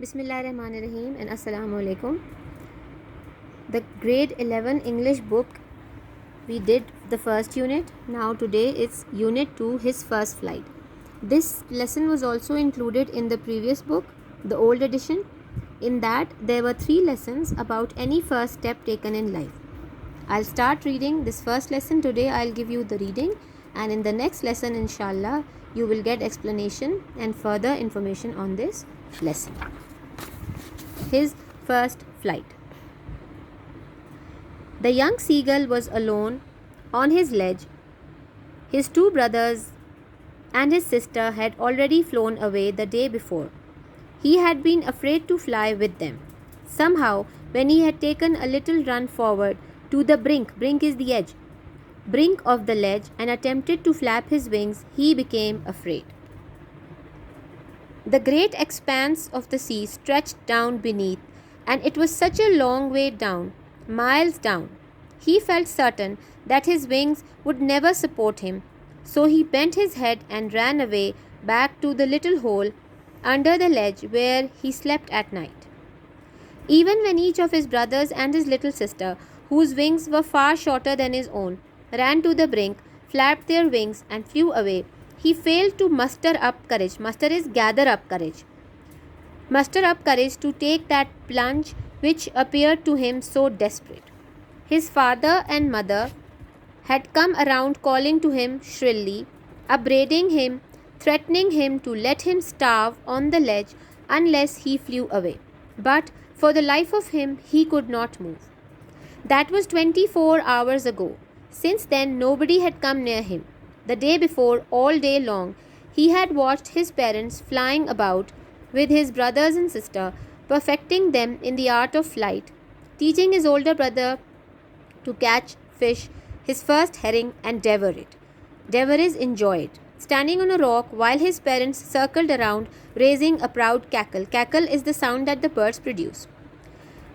Bismillahirrahmanirrahim and Assalamu alaikum. The grade 11 English book, we did the first unit. Now today it's unit 2, his first flight. This lesson was also included in the previous book, the old edition. In that there were 3 lessons about any first step taken in life. I'll start reading this first lesson today. I'll give you the reading, and in the next lesson inshallah you will get explanation and further information on this lesson. His first flight. The young seagull was alone on his ledge. His 2 brothers and his sister had already flown away the day before. He had been afraid to fly with them. Somehow, when he had taken a little run forward to the brink is the edge, brink of the ledge, and attempted to flap his wings, he became afraid. The great expanse of the sea stretched down beneath, and it was such a long way down, miles down. He felt certain that his wings would never support him, so he bent his head and ran away back to the little hole under the ledge where he slept at night. Even when each of his brothers and his little sister, whose wings were far shorter than his own, ran to the brink, flapped their wings, and flew away, he failed to muster up courage. Muster is gather up courage. Muster up courage to take that plunge which appeared to him so desperate. His father and mother had come around calling to him shrilly, upbraiding him, threatening him to let him starve on the ledge unless he flew away. But for the life of him, he could not move. That was 24 hours ago. Since then, nobody had come near him. The day before, all day long, he had watched his parents flying about with his brothers and sister, perfecting them in the art of flight, teaching his older brother to catch fish, his first herring, and devour it. Devour is enjoy it. Standing on a rock while his parents circled around, raising a proud cackle. Cackle is the sound that the birds produce.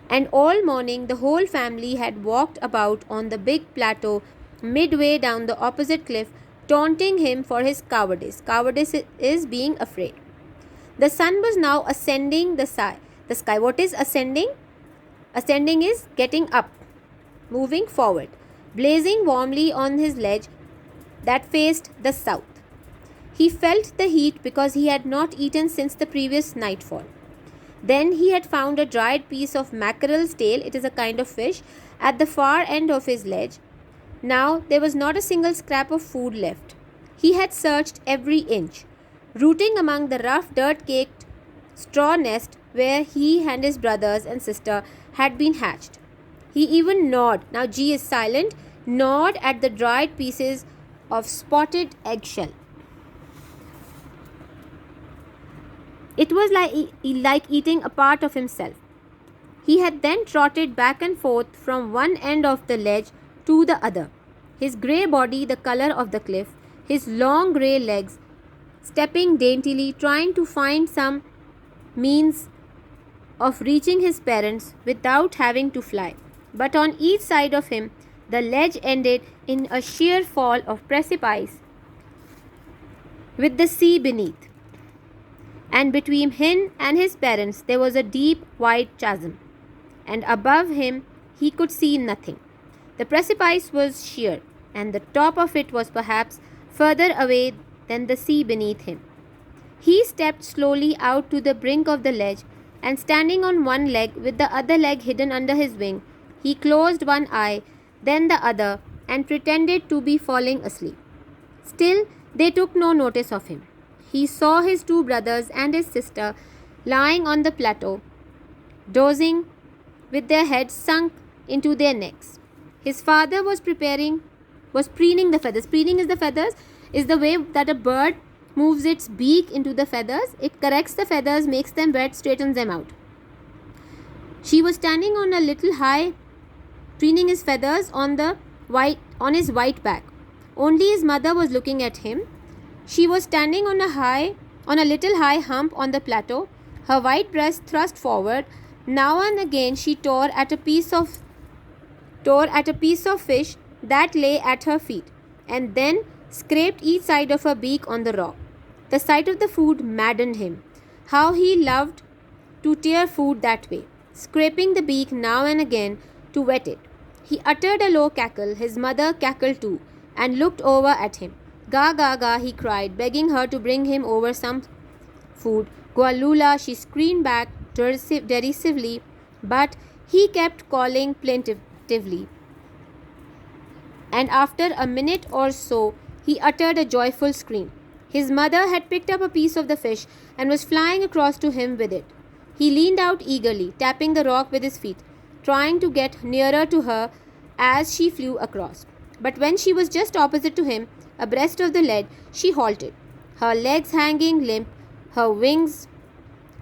And all morning the whole family had walked about on the big plateau midway down the opposite cliff, taunting him for his cowardice. Cowardice is being afraid. The sun was now ascending the sky. What is ascending? Ascending is getting up, moving forward, blazing warmly on his ledge that faced the south. He felt the heat because he had not eaten since the previous nightfall. Then he had found a dried piece of mackerel's tail, it is a kind of fish, at the far end of his ledge. Now there was not a single scrap of food left. He had searched every inch, rooting among the rough dirt-caked straw nest where he and his brothers and sister had been hatched. He even gnawed, now G is silent, gnawed at the dried pieces of spotted eggshell. It was like eating a part of himself. He had then trotted back and forth from one end of the ledge to the other, his grey body the colour of the cliff, his long grey legs stepping daintily, trying to find some means of reaching his parents without having to fly. But on each side of him, the ledge ended in a sheer fall of precipice with the sea beneath. And between him and his parents there was a deep white chasm, and above him he could see nothing. The precipice was sheer, and the top of it was perhaps further away than the sea beneath him. He stepped slowly out to the brink of the ledge, and standing on one leg with the other leg hidden under his wing, he closed one eye, then the other, and pretended to be falling asleep. Still, they took no notice of him. He saw his 2 brothers and his sister lying on the plateau, dozing with their heads sunk into their necks. His father was preening the feathers. Preening is the feathers, is the way that a bird moves its beak into the feathers. It corrects the feathers, makes them wet, straightens them out. She was standing on a little high, preening his feathers on his white back. Only his mother was looking at him. She was standing on a little high hump on the plateau, her white breast thrust forward. Now and again she tore at a piece of fish that lay at her feet, and then scraped each side of her beak on the rock. The sight of the food maddened him. How he loved to tear food that way, scraping the beak now and again to wet it. He uttered a low cackle. His mother cackled too and looked over at him. Ga ga ga, he cried, begging her to bring him over some food. Gualula, she screamed back derisively, but he kept calling plaintively. And after a minute or so, he uttered a joyful scream. His mother had picked up a piece of the fish and was flying across to him with it. He leaned out eagerly, tapping the rock with his feet, trying to get nearer to her as she flew across. But when she was just opposite to him, abreast of the lead, she halted, her legs hanging limp, her wings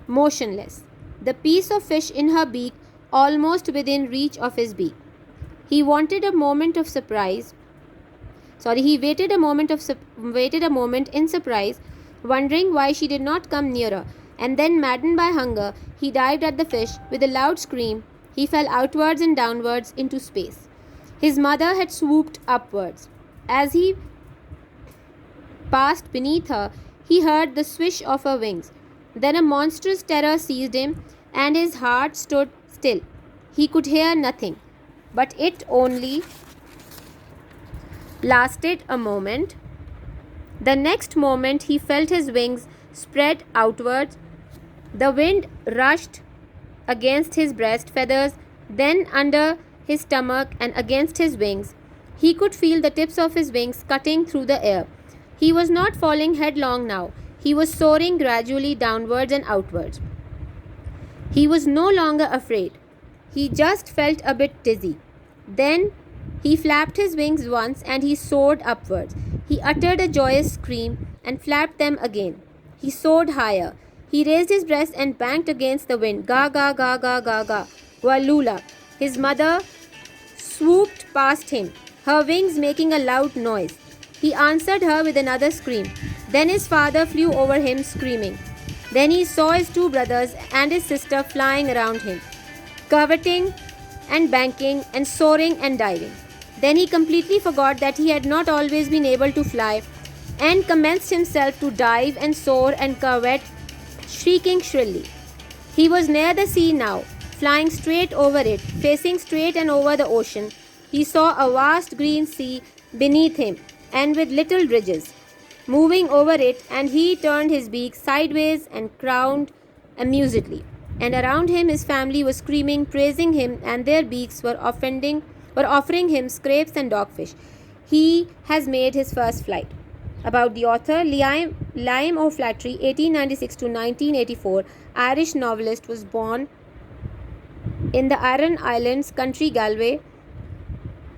motionless, the piece of fish in her beak almost within reach of his beak. He wanted a moment of surprise. He waited a moment in surprise, wondering why she did not come nearer, and then, maddened by hunger, he dived at the fish. With a loud scream, he fell outwards and downwards into space. His mother had swooped upwards. As he passed beneath her, he heard the swish of her wings. Then a monstrous terror seized him, and his heart stood still. He could hear nothing, but it only lasted a moment. The next moment he felt his wings spread outwards. The wind rushed against his breast feathers, then under his stomach and against his wings. He could feel the tips of his wings cutting through the air. He was not falling headlong now. He was soaring gradually downwards and outwards. He was no longer afraid. He just felt a bit dizzy. Then he flapped his wings once and he soared upwards. He uttered a joyous scream and flapped them again. He soared higher. He raised his breast and banged against the wind. Ga ga ga ga ga ga. Gualula. His mother swooped past him, her wings making a loud noise. He answered her with another scream. Then his father flew over him screaming. Then he saw his two brothers and his sister flying around him, curveting and banking and soaring and diving. Then he completely forgot that he had not always been able to fly and commenced himself to dive and soar and curvet, shrieking shrilly. He was near the sea now, flying straight over it, facing straight and over the ocean. He saw a vast green sea beneath him and with little ridges moving over it, and he turned his beak sideways and crowned amusedly. And around him his family was screaming, praising him, and their beaks were offering him scrapes and dogfish. He has made his first flight. About the author, Liam O'Flaherty, 1896 to 1984, Irish novelist, was born in the Aran Islands, County Galway,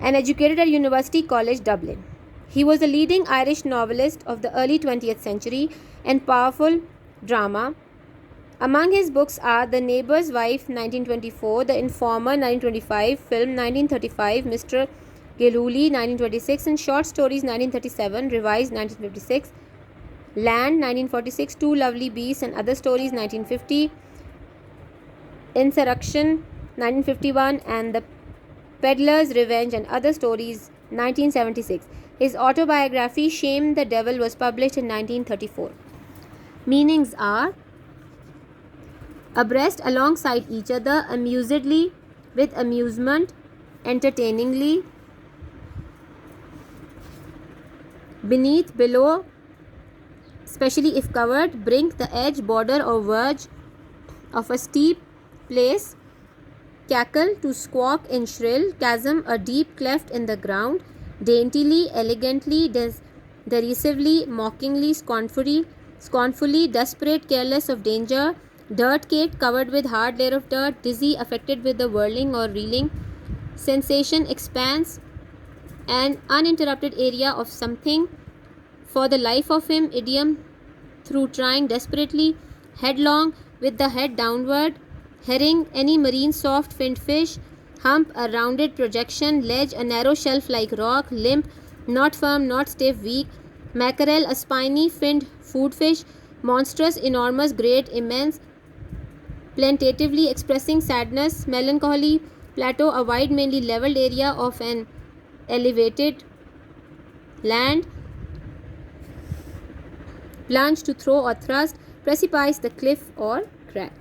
and educated at University College Dublin. He was a leading Irish novelist of the early 20th century and powerful drama. Among his books are The Neighbour's Wife, 1924, The Informer, 1925, film 1935, Mr. Geluli, 1926, and short stories 1937, revised 1956, Land, 1946, Two Lovely Beasts and Other Stories, 1950, Insurrection, 1951, and The Peddler's Revenge and Other Stories, 1976. His autobiography, Shame the Devil, was published in 1934. Meanings are: abreast, alongside each other, amusedly, with amusement, entertainingly, beneath, below, especially if covered, brink, the edge, border or verge of a steep place, cackle, to squawk in shrill, chasm, a deep cleft in the ground, daintily, elegantly, derisively, mockingly, scornfully, desperate, careless of danger, dirt-caked, covered with hard layer of dirt, dizzy, affected with the whirling or reeling sensation, expanse, an uninterrupted area of something, for the life of him, idiom, through trying desperately, headlong, with the head downward, herring, any marine soft finned fish, hump, a rounded projection, ledge, a narrow shelf like rock, limp, not firm, not stiff, weak, mackerel, a spiny finned food fish, monstrous, enormous, great, immense, plaintively expressing sadness, melancholy, plateau, a wide, mainly leveled area of an elevated land, plunge, to throw or thrust, precipice, the cliff or crack.